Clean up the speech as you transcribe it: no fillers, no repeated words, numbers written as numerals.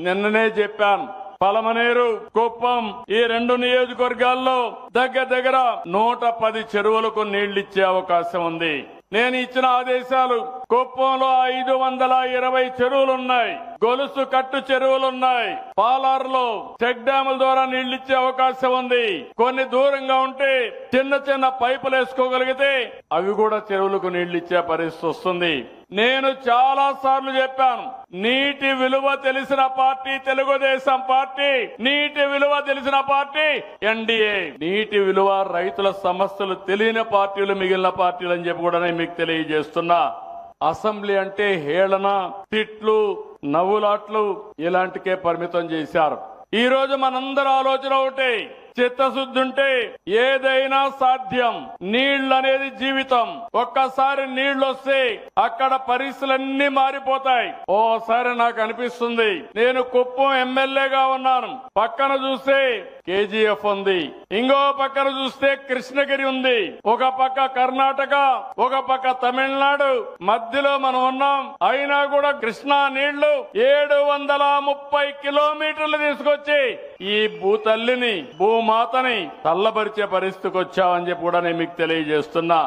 నిన్ననే చెప్పాను, పలమనేరు, కుప్పం ఈ 2 నియోజకవర్గాల్లో దగ్గర 110 చెరువులకు నీళ్లిచ్చే అవకాశం ఉంది. నేను ఇచ్చిన ఆదేశాలు, కుప్పంలో 520 చెరువులున్నాయి, గొలుసు కట్టు చెరువులున్నాయి, పాలారులో చెక్ డ్యాముల ద్వారా నీళ్లిచ్చే అవకాశం ఉంది. కొన్ని దూరంగా ఉంటే చిన్న పైపులు వేసుకోగలిగితే అవి కూడా చెరువులకు నీళ్లిచ్చే పరిస్థితి వస్తుంది. నేను చాలా సార్లు చెప్పాను, నీటి విలువ తెలిసిన పార్టీ తెలుగుదేశం పార్టీ, నీటి విలువ తెలిసిన పార్టీ ఎన్డీఏ. నీటి విలువ, రైతుల సమస్యలు తెలియని పార్టీలు మిగిలిన పార్టీలు అని చెప్పి కూడా నేను మీకు తెలియజేస్తున్నా. అసెంబ్లీ అంటే హేళన, తిట్లు, నవ్వులాట్లు ఇలాంటికే పరిమితం చేశారు. ఈ రోజు మనందరి ఆలోచన ఒకటే, చిత్తశుద్ధి ఉంటే ఏదైనా సాధ్యం. నీళ్లనేది జీవితం. ఒక్కసారి నీళ్లు వస్తే అక్కడ పరిస్థితులన్నీ మారిపోతాయి. ఓసారి నాకు అనిపిస్తుంది, నేను కుప్పం ఎమ్మెల్యేగా ఉన్నాను, పక్కన చూస్తే కేజీఎఫ్ ఉంది, ఇంకో పక్కన చూస్తే కృష్ణగిరి ఉంది, ఒక పక్క కర్ణాటక, ఒక పక్క తమిళనాడు, మధ్యలో మనం ఉన్నాం. అయినా కూడా కృష్ణా నీళ్లు 730 కిలోమీటర్లు తీసుకొచ్చి ఈ భూతల్లిని, భూమాతని తల్లబరిచే పరిస్థితికి వచ్చామని చెప్పి కూడా నేను మీకు తెలియజేస్తున్నా.